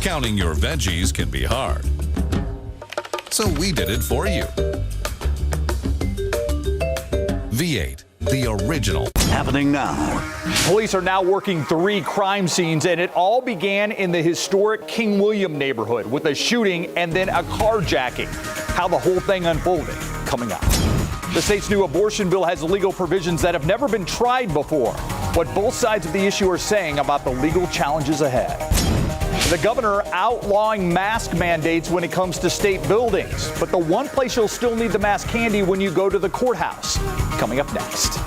Counting your veggies can be hard. So we did it for you. V8, the original. Happening now. Police are now working 3 crime scenes, and it all began in the historic King William neighborhood with a shooting and then a carjacking. How the whole thing unfolded, coming up. The state's new abortion bill has legal provisions that have never been tried before. What both sides of the issue are saying about the legal challenges ahead. The governor outlawing mask mandates when it comes to state buildings. But the one place you'll still need the mask handy when you go to the courthouse. Coming up next.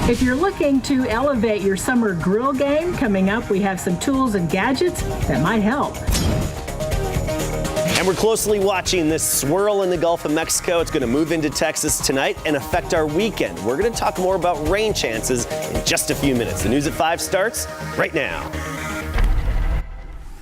If you're looking to elevate your summer grill game, coming up, we have some tools and gadgets that might help. And we're closely watching this swirl in the Gulf of Mexico. It's going to move into Texas tonight and affect our weekend. We're going to talk more about rain chances in just a few minutes. The News at 5 starts right now.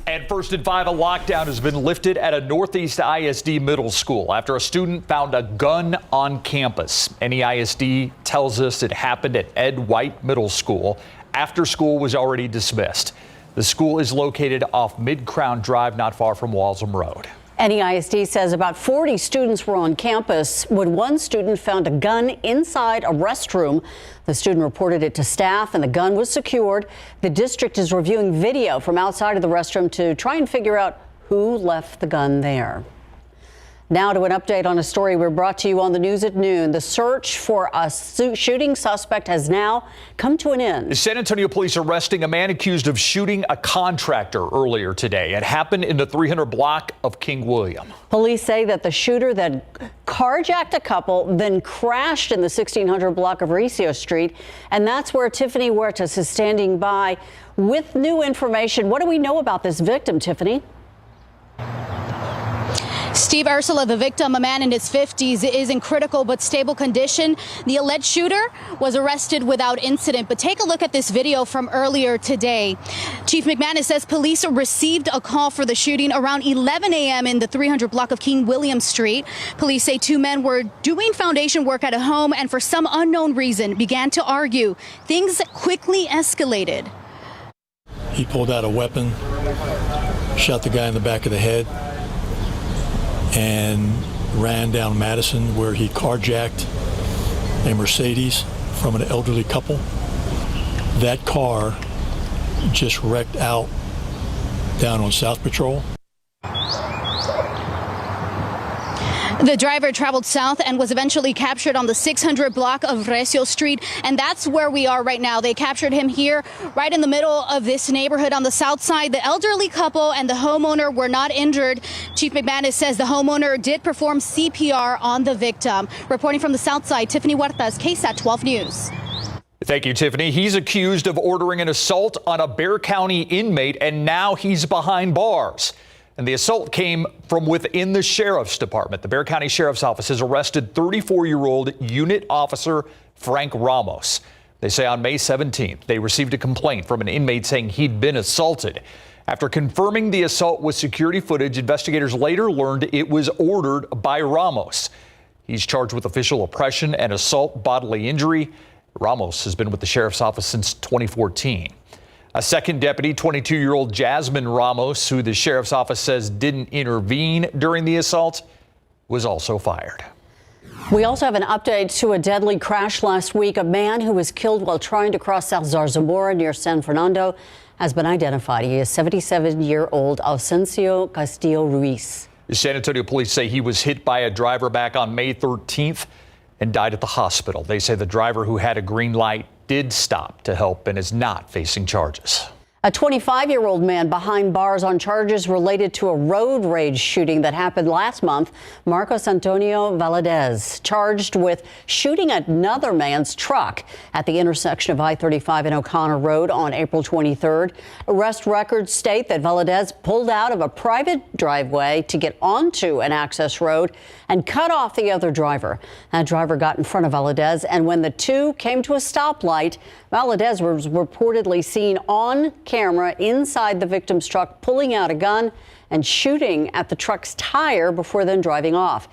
And first at 5, a lockdown has been lifted at a Northeast ISD middle school after a student found a gun on campus. NEISD tells us it happened at Ed White Middle School after school was already dismissed. The school is located off Mid-Crown Drive, not far from Walsham Road. NEISD says about 40 students were on campus when one student found a gun inside a restroom. The student reported it to staff and the gun was secured. The district is reviewing video from outside of the restroom to try and figure out who left the gun there. Now to an update on a story we're brought to you on the News at Noon. The search for a shooting suspect has now come to an end. San Antonio police arresting a man accused of shooting a contractor earlier today. It happened in the 300 block of King William. Police say that the shooter then carjacked a couple, then crashed in the 1600 block of Recio Street. And that's where Tiffany Huertas is standing by with new information. What do we know about this victim, Tiffany? Steve, Ursula, the victim, a man in his 50s, is in critical but stable condition. The alleged shooter was arrested without incident. But take a look at this video from earlier today. Chief McManus says police received a call for the shooting around 11 a.m. in the 300 block of King William Street. Police say 2 men were doing foundation work at a home and for some unknown reason began to argue. Things quickly escalated. He pulled out a weapon, shot the guy in the back of the head, and ran down Madison, where he carjacked a Mercedes from an elderly couple. That car just wrecked out down on South Patrol. The driver traveled south and was eventually captured on the 600 block of Recio Street, and that's where we are right now. They captured him here right in the middle of this neighborhood on the south side. The elderly couple and the homeowner were not injured. Chief McManus says the homeowner did perform CPR on the victim. Reporting from the south side, Tiffany Huertas, KSAT 12 News. Thank you, Tiffany. He's accused of ordering an assault on a Bexar County inmate, and now he's behind bars. And the assault came from within the sheriff's department. The Bexar County Sheriff's Office has arrested 34-year-old unit officer Frank Ramos. They say on May 17th, they received a complaint from an inmate saying he'd been assaulted. After confirming the assault with security footage, investigators later learned it was ordered by Ramos. He's charged with official oppression and assault bodily injury. Ramos has been with the sheriff's office since 2014. A second deputy, 22-year-old Jasmine Ramos, who the sheriff's office says didn't intervene during the assault, was also fired. We also have an update to a deadly crash last week. A man who was killed while trying to cross South Zarzamora near San Fernando has been identified. He is 77-year-old Ausencio Castillo Ruiz. The San Antonio police say he was hit by a driver back on May 13th and died at the hospital. They say the driver, who had a green light, did stop to help and is not facing charges. A 25-year-old man behind bars on charges related to a road rage shooting that happened last month. Marcos Antonio Valadez, charged with shooting another man's truck at the intersection of I-35 and O'Connor Road on April 23rd. Arrest records state that Valadez pulled out of a private driveway to get onto an access road and cut off the other driver. That driver got in front of Valadez, and when the two came to a stoplight, Valadez was reportedly seen on camera inside the victim's truck, pulling out a gun and shooting at the truck's tire before then driving off.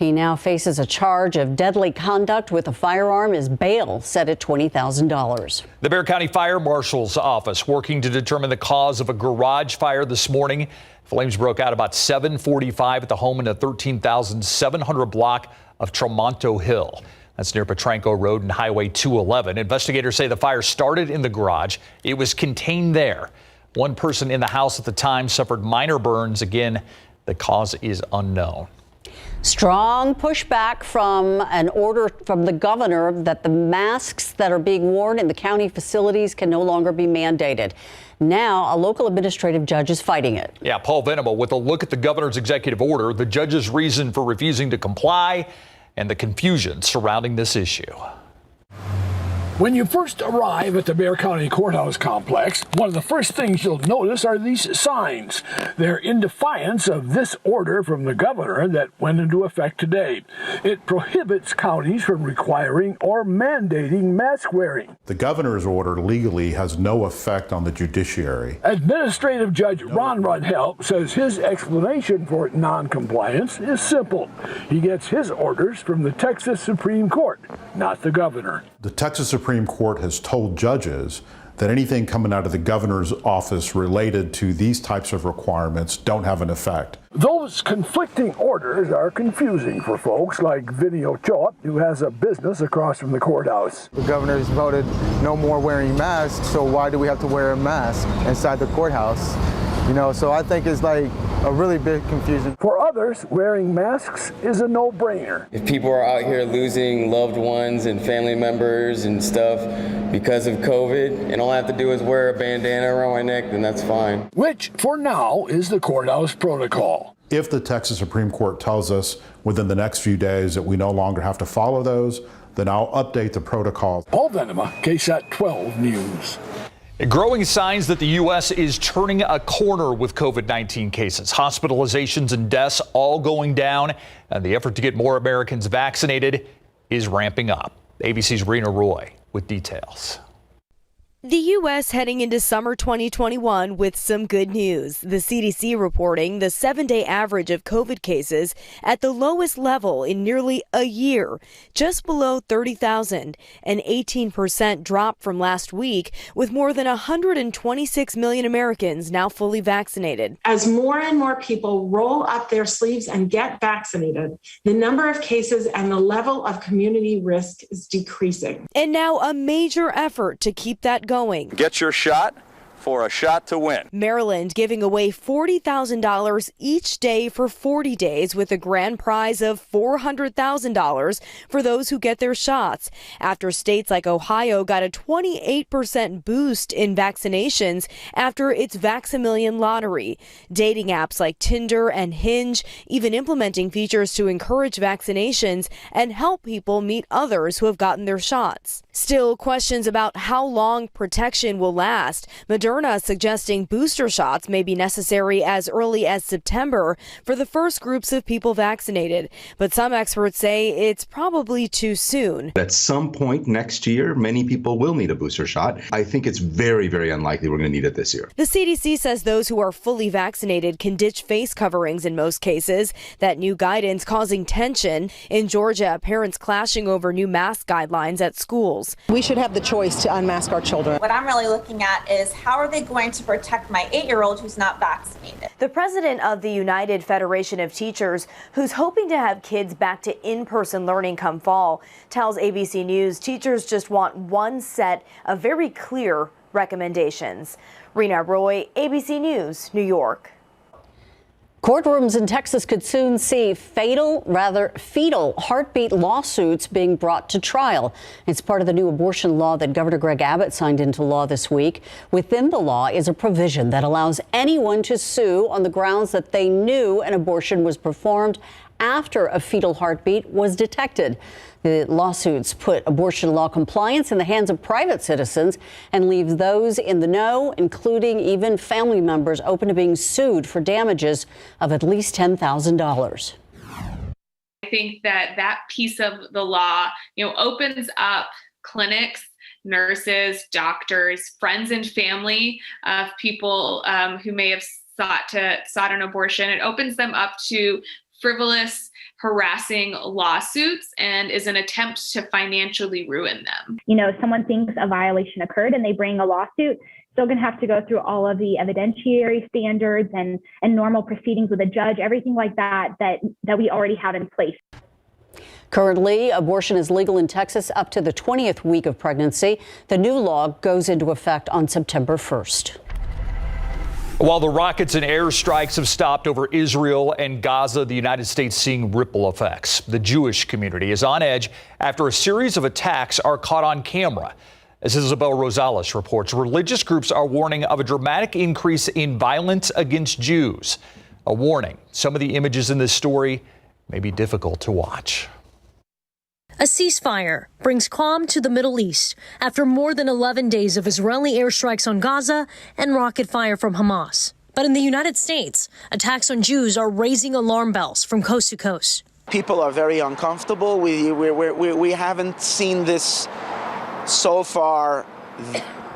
He now faces a charge of deadly conduct with a firearm. His bail set at $20,000. The Bexar County Fire Marshal's office working to determine the cause of a garage fire this morning. Flames broke out about 7:45 at the home in the 13,700 block of Tramonto Hill. That's near Petranco Road and Highway 211. Investigators say the fire started in the garage. It was contained there. One person in the house at the time suffered minor burns. Again, the cause is unknown. Strong pushback from an order from the governor that the masks that are being worn in the county facilities can no longer be mandated. Now, a local administrative judge is fighting it. Yeah, Paul Venema with a look at the governor's executive order, the judge's reason for refusing to comply, and the confusion surrounding this issue. When you first arrive at the Bexar County Courthouse complex, one of the first things you'll notice are these signs. They're in defiance of this order from the governor that went into effect today. It prohibits counties from requiring or mandating mask wearing. The governor's order legally has no effect on the judiciary. Administrative Judge Ron Rudhelp says his explanation for noncompliance is simple. He gets his orders from the Texas Supreme Court, not the governor. The Texas Supreme Court has told judges that anything coming out of the governor's office related to these types of requirements don't have an effect. Those conflicting orders are confusing for folks like Vinny Ochoa, who has a business across from the courthouse. The governor's voted no more wearing masks, so why do we have to wear a mask inside the courthouse? You know, so I think it's like a really big confusion. For others, wearing masks is a no-brainer. If people are out here losing loved ones and family members and stuff because of COVID, and all I have to do is wear a bandana around my neck, then that's fine. Which, for now, is the courthouse protocol. If the Texas Supreme Court tells us within the next few days that we no longer have to follow those, then I'll update the protocol. Paul Venema, KSAT 12 News. Growing signs that the U.S. is turning a corner with COVID-19 cases, hospitalizations and deaths all going down, and the effort to get more Americans vaccinated is ramping up. ABC's Rena Roy with details. The U.S. heading into summer 2021 with some good news. The CDC reporting the 7-day average of COVID cases at the lowest level in nearly a year, just below 30,000, an 18% drop from last week, with more than 126 million Americans now fully vaccinated. As more and more people roll up their sleeves and get vaccinated, the number of cases and the level of community risk is decreasing. And now a major effort to keep that going. Get your shot for a shot to win. Maryland giving away $40,000 each day for 40 days with a grand prize of $400,000 for those who get their shots. After states like Ohio got a 28% boost in vaccinations after its Vax-A-Million lottery. Dating apps like Tinder and Hinge even implementing features to encourage vaccinations and help people meet others who have gotten their shots. Still, questions about how long protection will last. Moderna suggesting booster shots may be necessary as early as September for the first groups of people vaccinated. But some experts say it's probably too soon. At some point next year, many people will need a booster shot. I think it's very, very unlikely we're going to need it this year. The CDC says those who are fully vaccinated can ditch face coverings in most cases. That new guidance causing tension. In Georgia, parents clashing over new mask guidelines at schools. We should have the choice to unmask our children. What I'm really looking at is how are they going to protect my 8-year-old who's not vaccinated? The president of the United Federation of Teachers, who's hoping to have kids back to in-person learning come fall, tells ABC News teachers just want one set of very clear recommendations. Rena Roy, ABC News, New York. Courtrooms in Texas could soon see fetal heartbeat lawsuits being brought to trial. It's part of the new abortion law that Governor Greg Abbott signed into law this week. Within the law is a provision that allows anyone to sue on the grounds that they knew an abortion was performed after a fetal heartbeat was detected. The lawsuits put abortion law compliance in the hands of private citizens and leave those in the know, including even family members, open to being sued for damages of at least $10,000. I think that piece of the law, opens up clinics, nurses, doctors, friends and family of people who may have sought an abortion. It opens them up to frivolous, harassing lawsuits and is an attempt to financially ruin them. You know, if someone thinks a violation occurred and they bring a lawsuit, still going to have to go through all of the evidentiary standards and normal proceedings with a judge, everything like that we already have in place. Currently, abortion is legal in Texas up to the 20th week of pregnancy. The new law goes into effect on September 1st. While the rockets and airstrikes have stopped over Israel and Gaza, the United States seeing ripple effects. The Jewish community is on edge after a series of attacks are caught on camera. As Isabel Rosales reports, religious groups are warning of a dramatic increase in violence against Jews. A warning, some of the images in this story may be difficult to watch. A ceasefire brings calm to the Middle East after more than 11 days of Israeli airstrikes on Gaza and rocket fire from Hamas. But in the United States, attacks on Jews are raising alarm bells from coast to coast. People are very uncomfortable. We haven't seen this so far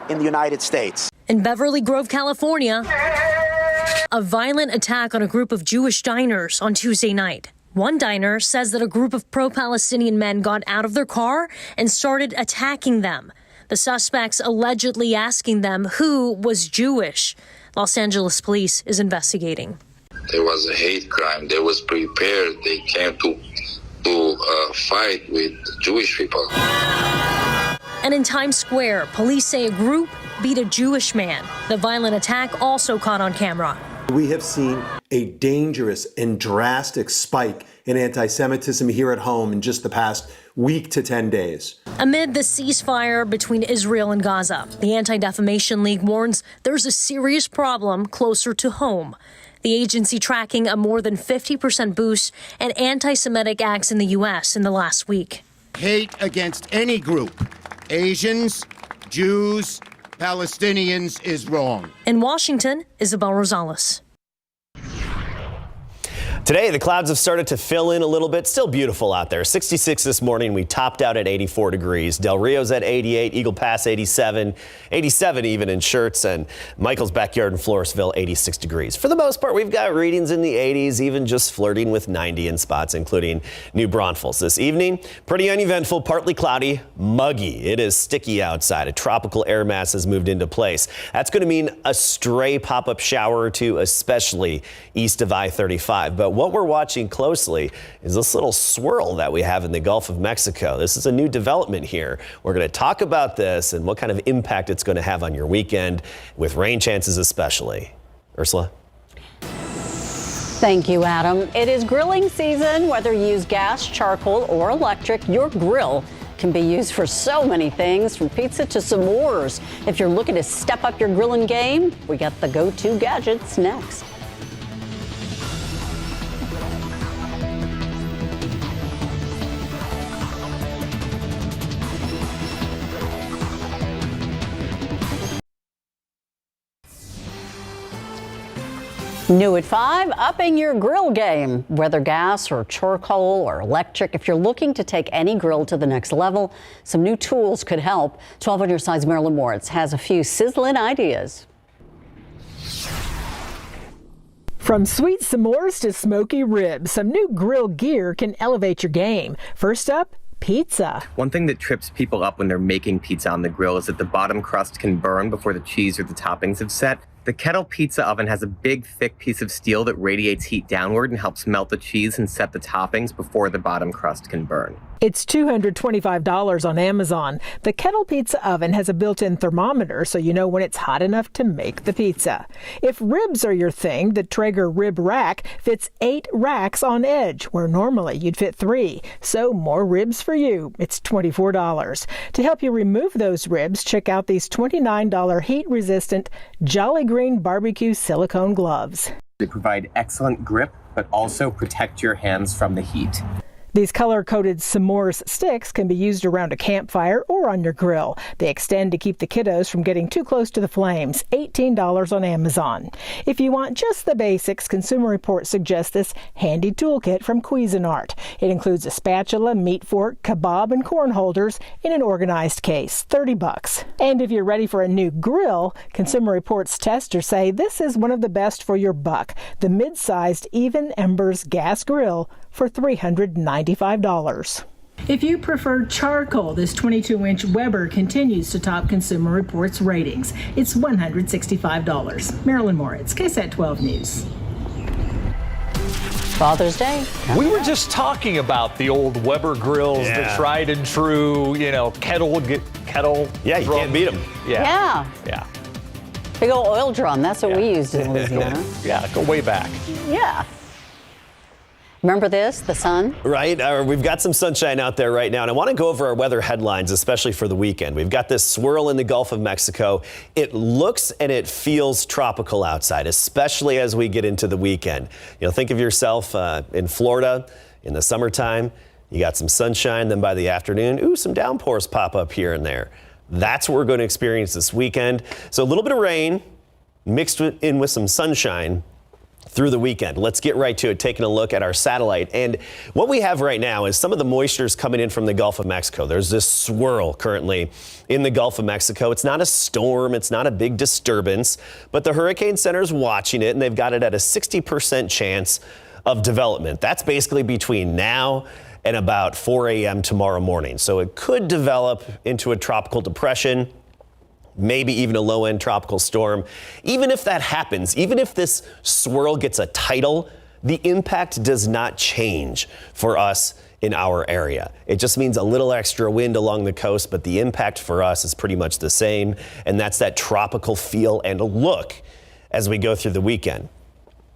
in the United States. In Beverly Grove, California, a violent attack on a group of Jewish diners on Tuesday night. One diner says that a group of pro-Palestinian men got out of their car and started attacking them. The suspects allegedly asking them who was Jewish. Los Angeles police is investigating. There was a hate crime. They was prepared. They came to fight with Jewish people. And in Times Square, police say a group beat a Jewish man. The violent attack also caught on camera. We have seen a dangerous and drastic spike in anti-Semitism here at home in just the past week to 10 days. Amid the ceasefire between Israel and Gaza, the Anti-Defamation League warns there's a serious problem closer to home. The agency tracking a more than 50% boost in anti-Semitic acts in the U.S. in the last week. Hate against any group, Asians, Jews, Palestinians, is wrong. In Washington, Isabel Rosales. Today, the clouds have started to fill in a little bit. Still beautiful out there. 66 this morning. We topped out at 84 degrees. Del Rio's at 88. Eagle Pass 87. 87 even in Shirts. And Michael's backyard in Floresville 86 degrees. For the most part, we've got readings in the 80s, even just flirting with 90 in spots, including New Braunfels. This evening, pretty uneventful, partly cloudy, muggy. It is sticky outside. A tropical air mass has moved into place. That's going to mean a stray pop-up shower or two, especially east of I-35. But what we're watching closely is this little swirl that we have in the Gulf of Mexico. This is a new development here. We're going to talk about this and what kind of impact it's going to have on your weekend, with rain chances especially. Ursula? Thank you, Adam. It is grilling season. Whether you use gas, charcoal, or electric, your grill can be used for so many things, from pizza to s'mores. If you're looking to step up your grilling game, we got the go-to gadgets next. New at 5, upping your grill game. Whether gas or charcoal or electric, if you're looking to take any grill to the next level, some new tools could help. 12 on your side's Marilyn Moritz has a few sizzling ideas. From sweet s'mores to smoky ribs, some new grill gear can elevate your game. First up, pizza. One thing that trips people up when they're making pizza on the grill is that the bottom crust can burn before the cheese or the toppings have set. The kettle pizza oven has a big, thick piece of steel that radiates heat downward and helps melt the cheese and set the toppings before the bottom crust can burn. It's $225 on Amazon. The kettle pizza oven has a built-in thermometer so you know when it's hot enough to make the pizza. If ribs are your thing, the Traeger rib rack fits 8 racks on edge, where normally you'd fit 3. So more ribs for you. It's $24. To help you remove those ribs, check out these $29 heat-resistant Jolly Green barbecue silicone gloves. They provide excellent grip, but also protect your hands from the heat. These color-coded s'mores sticks can be used around a campfire or on your grill. They extend to keep the kiddos from getting too close to the flames. $18 on Amazon. If you want just the basics, Consumer Reports suggests this handy toolkit from Cuisinart. It includes a spatula, meat fork, kebab, and corn holders in an organized case. $30. And if you're ready for a new grill, Consumer Reports testers say this is one of the best for your buck. The mid-sized Even Embers gas grill for $395. If you prefer charcoal, this 22-inch Weber continues to top Consumer Reports ratings. It's $165. Marilyn Moritz, KSAT 12 News. Father's Day. We were just talking about the old Weber grills, the tried and true, kettle. Yeah, you can't beat them. Yeah. Big old oil drum. That's what we used in Louisiana. Yeah, go way back. Yeah. Remember this, the sun? Right. We've got some sunshine out there right now, and I want to go over our weather headlines, especially for the weekend. We've got this swirl in the Gulf of Mexico. It looks and it feels tropical outside, especially as we get into the weekend. Think of yourself in Florida in the summertime. You got some sunshine, then by the afternoon, some downpours pop up here and there. That's what we're going to experience this weekend. So a little bit of rain mixed in with some sunshine through the weekend. Let's get right to it, taking a look at our satellite. And what we have right now is some of the moisture is coming in from the Gulf of Mexico. There's this swirl currently in the Gulf of Mexico. It's not a storm. It's not a big disturbance, but the Hurricane Center is watching it, and they've got it at a 60% chance of development. That's basically between now and about 4 a.m. tomorrow morning. So it could develop into a tropical depression, maybe even a low-end tropical storm. Even if that happens, even if this swirl gets a title, the impact does not change for us in our area. It just means a little extra wind along the coast, but the impact for us is pretty much the same, and that's that tropical feel and look as we go through the weekend.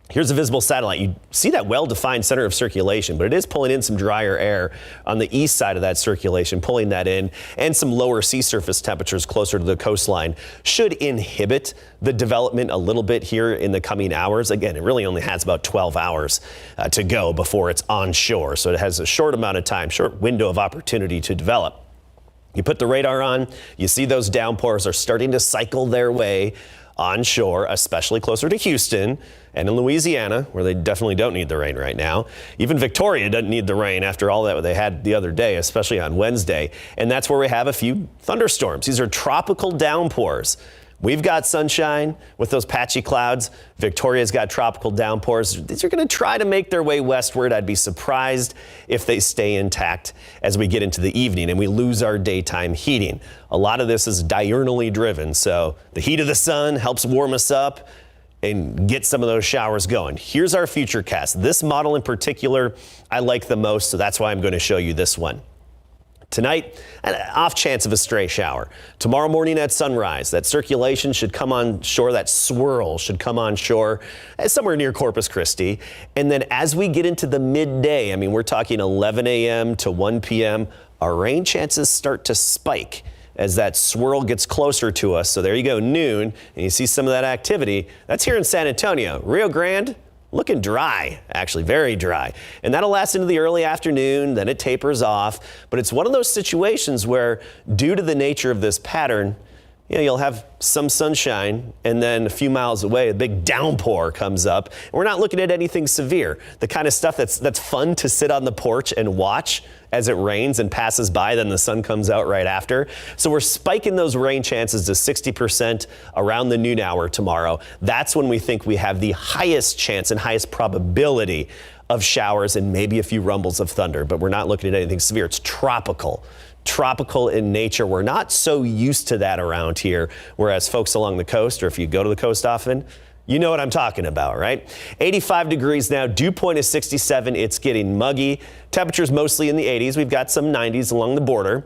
Here's a visible satellite. You see that well-defined center of circulation, but it is pulling in some drier air on the east side of that circulation, pulling that in, and some lower sea surface temperatures closer to the coastline should inhibit the development a little bit here in the coming hours. Again, it really only has about 12 hours to go before it's onshore, so it has a short amount of time, short window of opportunity to develop. You put the radar on, you see those downpours are starting to cycle their way onshore, especially closer to Houston and in Louisiana, where they definitely don't need the rain right now. Even Victoria doesn't need the rain after all that they had the other day, especially on Wednesday. And that's where we have a few thunderstorms. These are tropical downpours. We've got sunshine with those patchy clouds. Victoria's got tropical downpours. These are going to try to make their way westward. I'd be surprised if they stay intact as we get into the evening and we lose our daytime heating. A lot of this is diurnally driven, so the heat of the sun helps warm us up and get some of those showers going. Here's our future cast. This model in particular I like the most, so that's why I'm going to show you this one. Tonight, an off chance of a stray shower. Tomorrow morning at sunrise, that circulation should come on shore, that swirl should come on shore somewhere near Corpus Christi. And then as we get into the midday, we're talking 11 a.m. to 1 p.m., our rain chances start to spike as that swirl gets closer to us. So there you go, noon, and you see some of that activity. That's here in San Antonio. Rio Grande, looking dry, actually very dry. And that'll last into the early afternoon, then it tapers off. But it's one of those situations where, due to the nature of this pattern, you'll have some sunshine, and then a few miles away, a big downpour comes up. And we're not looking at anything severe. The kind of stuff that's fun to sit on the porch and watch as it rains and passes by, then the sun comes out right after. So we're spiking those rain chances to 60% around the noon hour tomorrow. That's when we think we have the highest chance and highest probability of showers and maybe a few rumbles of thunder, but we're not looking at anything severe. It's tropical in nature. We're not so used to that around here, whereas folks along the coast, or if you go to the coast often, you know what I'm talking about, right? 85 degrees now, dew point is 67. It's getting muggy. Temperatures mostly in the 80s. We've got some 90s along the border.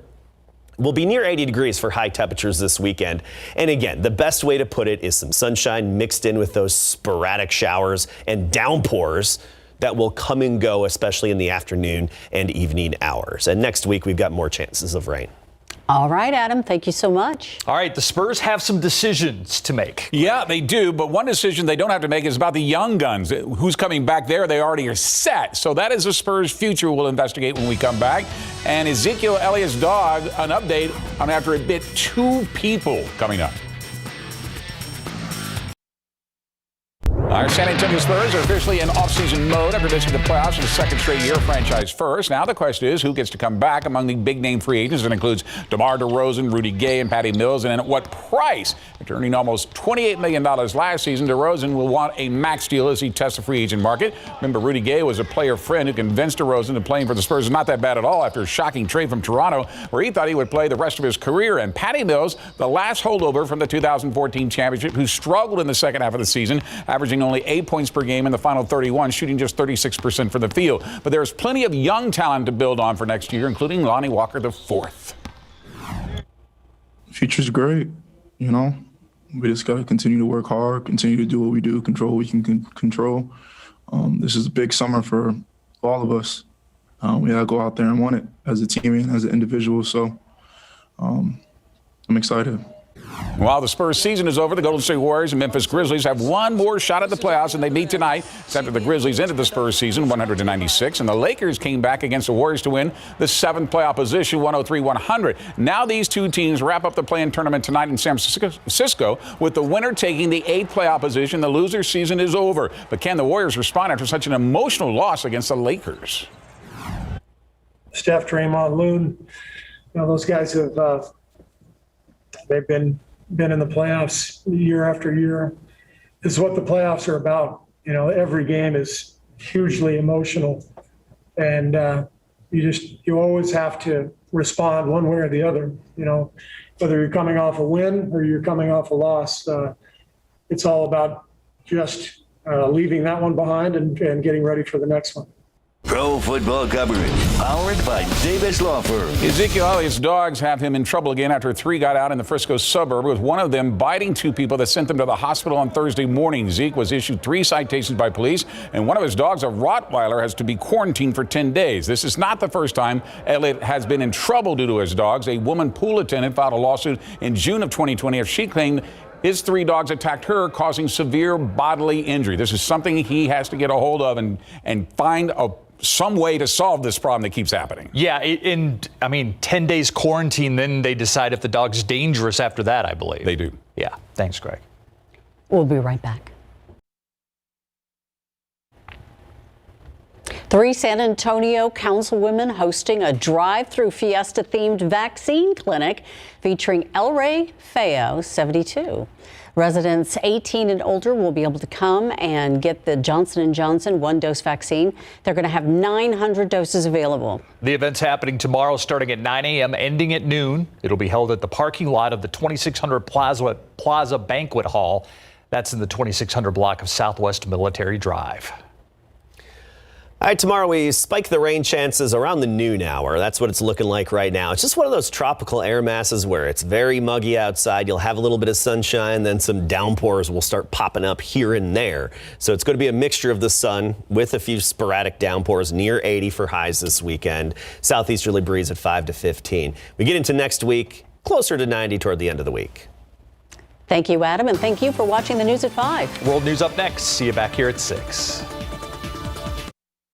We'll be near 80 degrees for high temperatures this weekend. And again, the best way to put it is some sunshine mixed in with those sporadic showers and downpours that will come and go, especially in the afternoon and evening hours. And next week, we've got more chances of rain. All right, Adam, thank you so much. All right, the Spurs have some decisions to make. Yeah, they do. But one decision they don't have to make is about the young guns. Who's coming back there? They already are set. So that is the Spurs' future we'll investigate when we come back. And Ezekiel Elliott's dog, an update on after it bit 2 people coming up. Our San Antonio Spurs are officially in off-season mode after missing the playoffs for the second straight year, franchise first. Now the question is, who gets to come back among the big-name free agents? That includes DeMar DeRozan, Rudy Gay, and Patty Mills. And at what price? After earning almost $28 million last season, DeRozan will want a max deal as he tests the free agent market. Remember, Rudy Gay was a player friend who convinced DeRozan that playing for the Spurs is not that bad at all after a shocking trade from Toronto, where he thought he would play the rest of his career. And Patty Mills, the last holdover from the 2014 championship, who struggled in the second half of the season, averaging only 8 points per game in the final 31, shooting just 36% from the field. But there's plenty of young talent to build on for next year, including Lonnie Walker IV. Future's great, you know. We just got to continue to work hard, continue to do what we do, control what we can control. This is a big summer for all of us. We got to go out there and win it as a team and as an individual. So I'm excited. While the Spurs season is over, the Golden State Warriors and Memphis Grizzlies have one more shot at the playoffs, and they meet tonight. It's after the Grizzlies ended the Spurs season 196, and the Lakers came back against the Warriors to win the 7th playoff position 103-100. Now these two teams wrap up the play-in tournament tonight in San Francisco, with the winner taking the 8th playoff position. The loser's season is over. But can the Warriors respond after such an emotional loss against the Lakers? Steph, Draymond, Loon, those guys have they've been in the playoffs year after year. This is what the playoffs are about. Every game is hugely emotional, and you always have to respond one way or the other. Whether you're coming off a win or you're coming off a loss, it's all about just leaving that one behind and getting ready for the next one. Pro football coverage, powered by Davis Law Firm. Ezekiel Elliott's dogs have him in trouble again after 3 got out in the Frisco suburb, with one of them biting 2 people that sent them to the hospital on Thursday morning. Zeke was issued 3 citations by police, and one of his dogs, a Rottweiler, has to be quarantined for 10 days. This is not the first time Elliott has been in trouble due to his dogs. A woman pool attendant filed a lawsuit in June of 2020 after she claimed his 3 dogs attacked her, causing severe bodily injury. This is something he has to get a hold of and find some way to solve this problem that keeps happening. Yeah, 10 days quarantine, then they decide if the dog's dangerous after that, I believe. They do. Yeah. Thanks, Greg. We'll be right back. 3 San Antonio councilwomen hosting a drive-through Fiesta-themed vaccine clinic featuring El Rey Feo, 72. Residents 18 and older will be able to come and get the Johnson & Johnson 1-dose vaccine. They're going to have 900 doses available. The event's happening tomorrow starting at 9 a.m., ending at noon. It'll be held at the parking lot of the 2600 Plaza Banquet Hall. That's in the 2600 block of Southwest Military Drive. All right, tomorrow we spike the rain chances around the noon hour. That's what it's looking like right now. It's just one of those tropical air masses where it's very muggy outside. You'll have a little bit of sunshine, then some downpours will start popping up here and there. So it's going to be a mixture of the sun with a few sporadic downpours, near 80 for highs this weekend. Southeasterly breeze at 5 to 15. We get into next week, closer to 90 toward the end of the week. Thank you, Adam, and thank you for watching the News at 5. World News up next. See you back here at 6.